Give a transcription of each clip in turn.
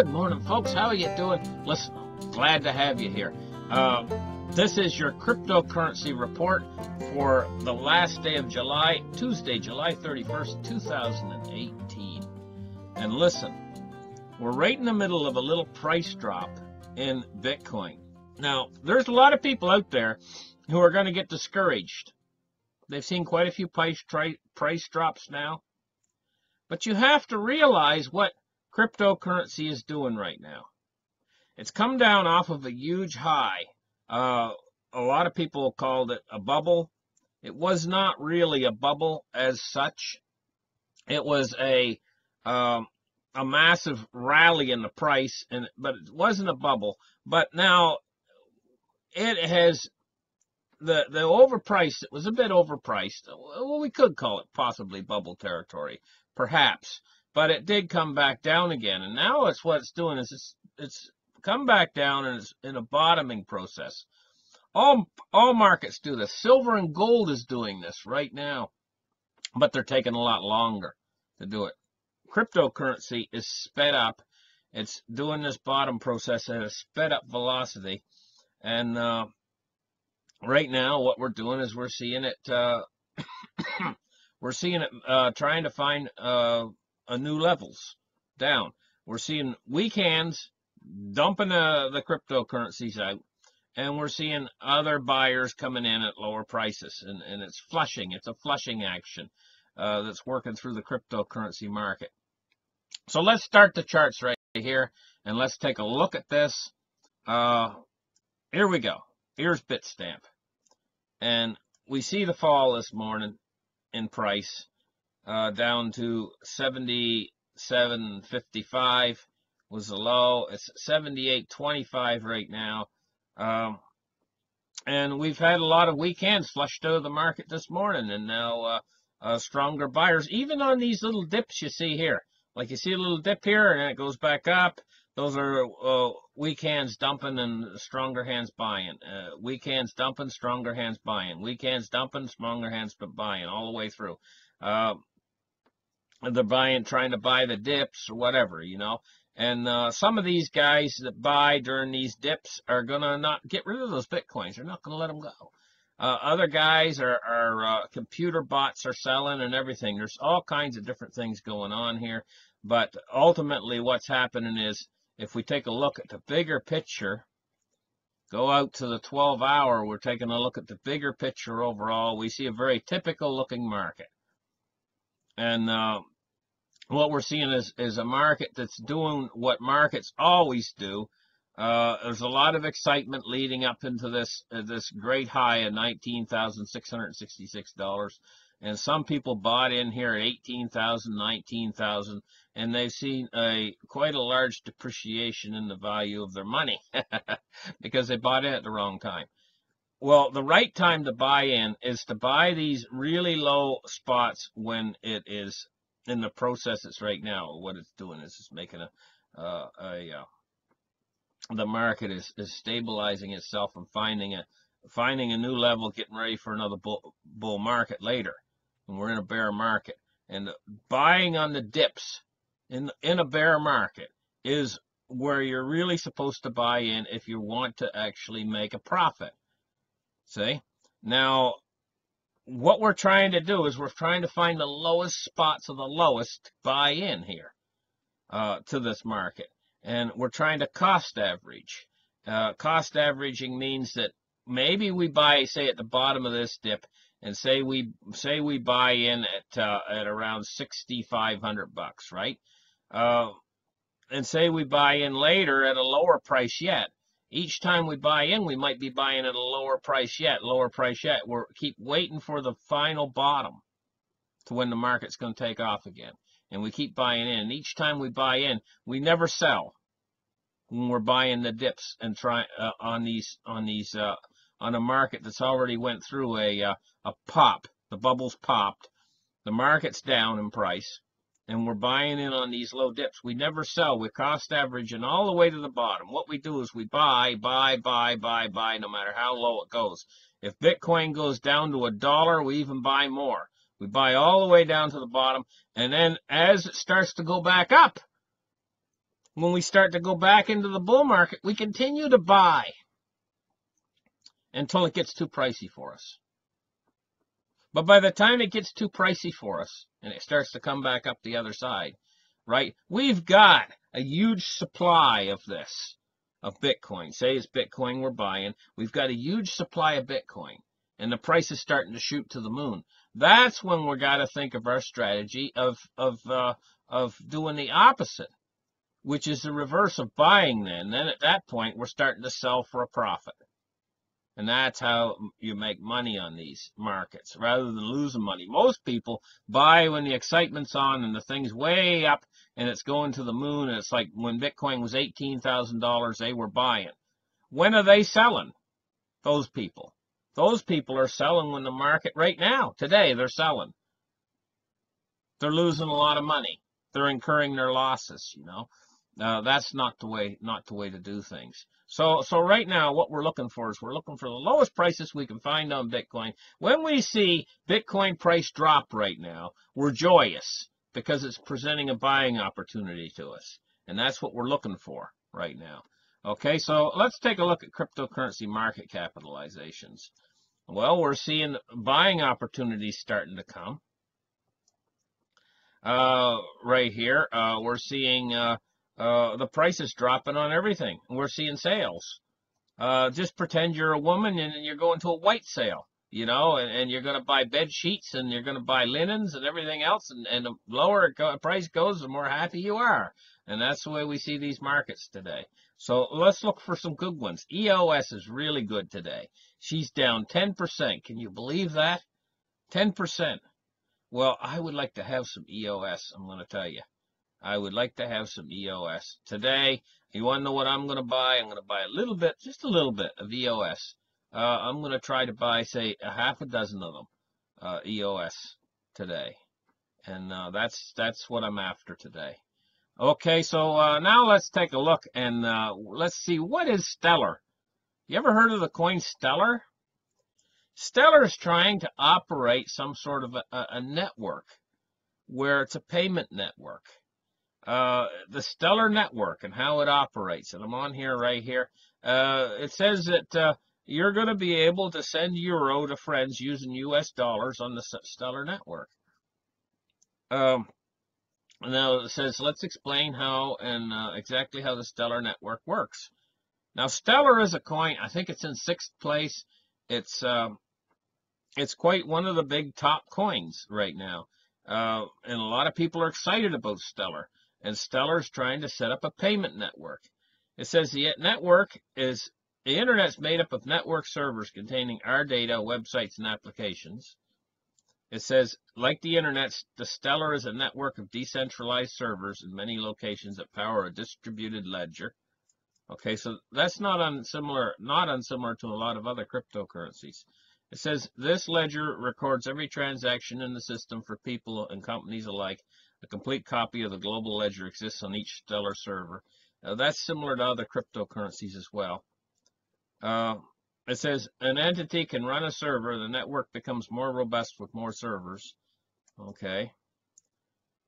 Good morning, folks. How are you doing? Listen, glad to have you here. This is your cryptocurrency report for the last day of July, Tuesday, July 31st, 2018. And listen, we're right in the middle of a little price drop in Bitcoin. Now, there's a lot of people out there who are going to get discouraged. They've seen quite a few price drops now. But you have to realize what cryptocurrency is doing right now. It's come down off of a huge high. A lot of people called it a bubble. It was not really a bubble as such. It was a massive rally in the price, but it wasn't a bubble. But now it has the overpriced. It was a bit overpriced. Well, we could call it possibly bubble territory, perhaps. But it did come back down again, and now what it's doing is it's come back down, and it's in a bottoming process. All markets do this. Silver and gold is doing this right now, but they're taking a lot longer to do it. Cryptocurrency is sped up. It's doing this bottom process at a sped up velocity, and right now what we're doing is we're seeing it trying to find new levels down. We're seeing weak hands dumping the cryptocurrencies out, and we're seeing other buyers coming in at lower prices, and it's flushing. It's a flushing action that's working through the cryptocurrency market. So let's start the charts right here, and let's take a look at this. Here we go. Here's Bitstamp, and we see the fall this morning in price. Down to 77.55 was the low. It's 78.25 right now. And we've had a lot of weak hands flushed out of the market this morning, and now stronger buyers, even on these little dips you see here. Like you see a little dip here, and then it goes back up. Those are weak hands dumping and stronger hands buying. Weak hands dumping, stronger hands buying. Weak hands dumping, stronger hands buying, all the way through. They're trying to buy the dips or whatever, you know. And some of these guys that buy during these dips are going to not get rid of those Bitcoins. They're not going to let them go. Other guys are computer bots are selling and everything. There's all kinds of different things going on here. But ultimately what's happening is, if we take a look at the bigger picture, go out to the 12-hour, we're taking a look at the bigger picture overall. We see a very typical looking market. And what we're seeing is a market that's doing what markets always do. There's a lot of excitement leading up into this great high of $19,666. And some people bought in here at $18,000, $19,000, and they've seen quite a large depreciation in the value of their money because they bought in at the wrong time. Well, the right time to buy in is to buy these really low spots when it is in the process it's right now. What it's doing is it's making the market is stabilizing itself and finding a new level, getting ready for another bull market later. And we're in a bear market. And buying on the dips in a bear market is where you're really supposed to buy in if you want to actually make a profit. See? Now, what we're trying to do is we're trying to find the lowest spots of the lowest to buy in here to this market. And we're trying to cost average. Cost averaging means that maybe we buy, say, at the bottom of this dip, and say we buy in at around $6,500, right? And say we buy in later at a lower price yet. Each time we buy in, we might be buying at a lower price yet. We're keep waiting for the final bottom to when the market's going to take off again. And we keep buying in. And each time we buy in, we never sell when we're buying the dips and try on a market that's already went through a pop. The bubble's popped. The market's down in price. And we're buying in on these low dips. We never sell. We cost averaging all the way to the bottom. What we do is we buy, no matter how low it goes. If Bitcoin goes down to $1, we even buy more. We buy all the way down to the bottom, and then as it starts to go back up, when we start to go back into the bull market, we continue to buy until it gets too pricey for us. But by the time it gets too pricey for us and it starts to come back up the other side, right, we've got a huge supply of this, of Bitcoin. Say it's Bitcoin we're buying. We've got a huge supply of Bitcoin, and the price is starting to shoot to the moon. That's when we're got to think of our strategy of doing the opposite, which is the reverse of buying. Then at that point, we're starting to sell for a profit. And that's how you make money on these markets, rather than losing money. Most people buy when the excitement's on and the thing's way up and it's going to the moon. And it's like when Bitcoin was $18,000, they were buying. When are they selling? Those people. Those people are selling when the market, right now, today, they're selling. They're losing a lot of money. They're incurring their losses, you know. That's not the way to do things. So right now, what we're looking for is we're looking for the lowest prices we can find on Bitcoin. When we see Bitcoin price drop right now, we're joyous because it's presenting a buying opportunity to us. And that's what we're looking for right now. Okay, so let's take a look at cryptocurrency market capitalizations. Well, we're seeing buying opportunities starting to come. Right here, we're seeing the prices dropping on everything. We're seeing sales. Just pretend you're a woman and you're going to a white sale, you know, and you're going to buy bed sheets and you're going to buy linens and everything else. And the lower price goes, the more happy you are. And that's the way we see these markets today. So let's look for some good ones. EOS is really good today. She's down 10%. Can you believe that? 10%. Well, I would like to have some EOS, I'm going to tell you. I would like to have some EOS. Today, you want to know what I'm going to buy? I'm going to buy a little bit, just a little bit of EOS. I'm going to try to buy, say, a half a dozen of them, EOS today. And that's what I'm after today. Okay, so now let's take a look and let's see, what is Stellar? You ever heard of the coin Stellar? Stellar is trying to operate some sort of a network where it's a payment network. The Stellar network and how it operates, and I'm on here right here. It says that you're going to be able to send euro to friends using US dollars on the Stellar network. Now it says, let's explain how and exactly how the Stellar network works. Now, Stellar is a coin. I think it's in 6th place. It's quite one of the big top coins right now. And a lot of people are excited about Stellar. And Stellar is trying to set up a payment network. It says the Internet's made up of network servers containing our data, websites, and applications. It says, like the Internet, the Stellar is a network of decentralized servers in many locations that power a distributed ledger. Okay, so that's not unsimilar to a lot of other cryptocurrencies. It says this ledger records every transaction in the system for people and companies alike. A complete copy of the global ledger exists on each Stellar server. That's similar to other cryptocurrencies as well. It says an entity can run a server. The network becomes more robust with more servers. Okay.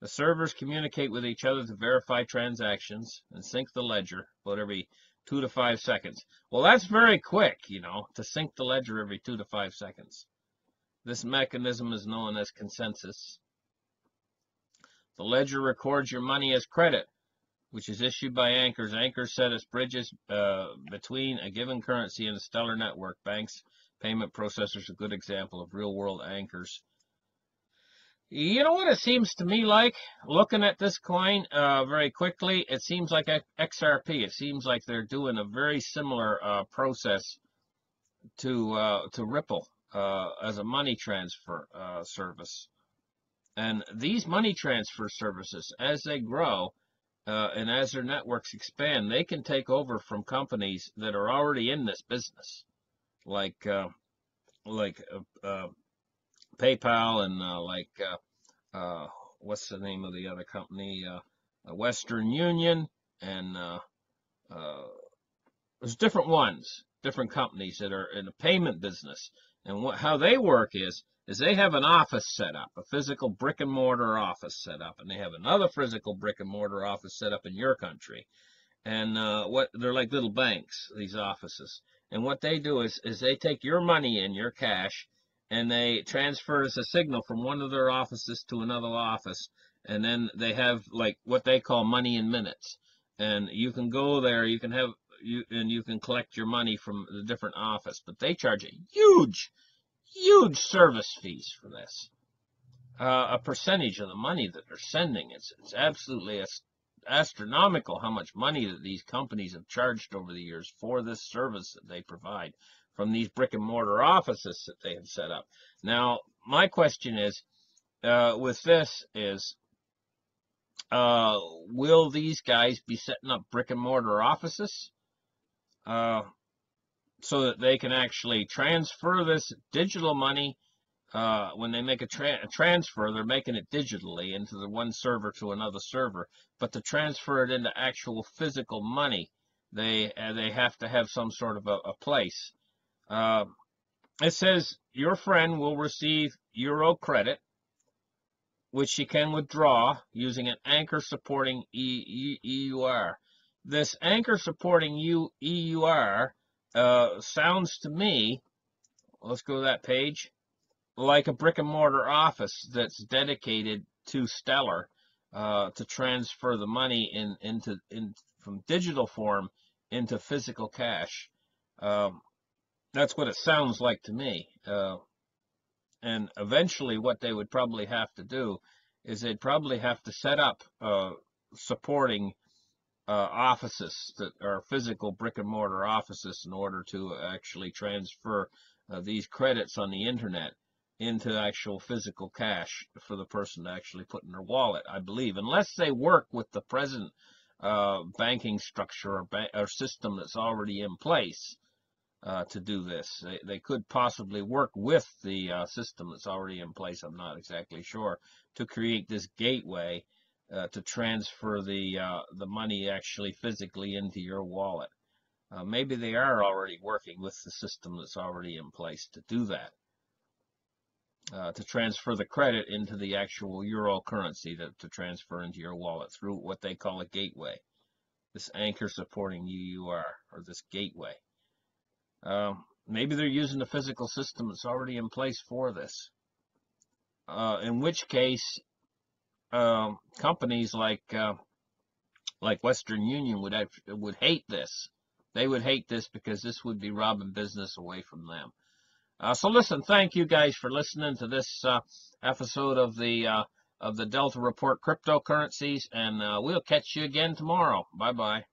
The servers communicate with each other to verify transactions and sync the ledger about every 2 to 5 seconds. Well, that's very quick, you know, to sync the ledger every 2 to 5 seconds. This mechanism is known as consensus. The ledger records your money as credit, which is issued by anchors. Anchors set as bridges between a given currency and a Stellar network. Banks, payment processors, a good example of real-world anchors. You know what it seems to me like? Looking at this coin very quickly, it seems like XRP. It seems like they're doing a very similar process to Ripple as a money transfer service. And these money transfer services, as they grow and as their networks expand, they can take over from companies that are already in this business, like PayPal and what's the name of the other company? Western Union, and there's different ones, different companies that are in the payment business. And how they work is is they have an office set up, a physical brick and mortar office set up, and they have another physical brick and mortar office set up in your country. And what they're like little banks, these offices. And what they do is they take your money in, your cash, and they transfer as a signal from one of their offices to another office. And then they have like what they call money in minutes. And you can go there, you can collect your money from the different office, but they charge a huge service fees for this. A percentage of the money that they're sending. It's absolutely astronomical how much money that these companies have charged over the years for this service that they provide from these brick and mortar offices that they have set up. Now, my question is, with this is, will these guys be setting up brick and mortar offices so that they can actually transfer this digital money? When they make a transfer, they're making it digitally into the one server to another server. But to transfer it into actual physical money, they have to have some sort of a place. It says your friend will receive Euro credit, which she can withdraw using an anchor supporting EUR. This anchor supporting EUR sounds to me, let's go to that page, like a brick and mortar office that's dedicated to Stellar to transfer the money from digital form into physical cash. That's what it sounds like to me. And eventually what they would probably have to do is they'd probably have to set up supporting offices that are physical brick and mortar offices in order to actually transfer these credits on the internet into actual physical cash for the person to actually put in their wallet, I believe, unless they work with the present banking structure or system that's already in place to do this. They could possibly work with the system that's already in place, I'm not exactly sure, to create this gateway to transfer the money actually physically into your wallet. Maybe they are already working with the system that's already in place to do that. To transfer the credit into the actual euro currency to transfer into your wallet through what they call a gateway, this anchor supporting EUR, or this gateway. Maybe they're using the physical system that's already in place for this, in which case companies like Western Union would hate this. They would hate this because this would be robbing business away from them. So listen, thank you guys for listening to this episode of the Delta Report cryptocurrencies, and we'll catch you again tomorrow. Bye-bye.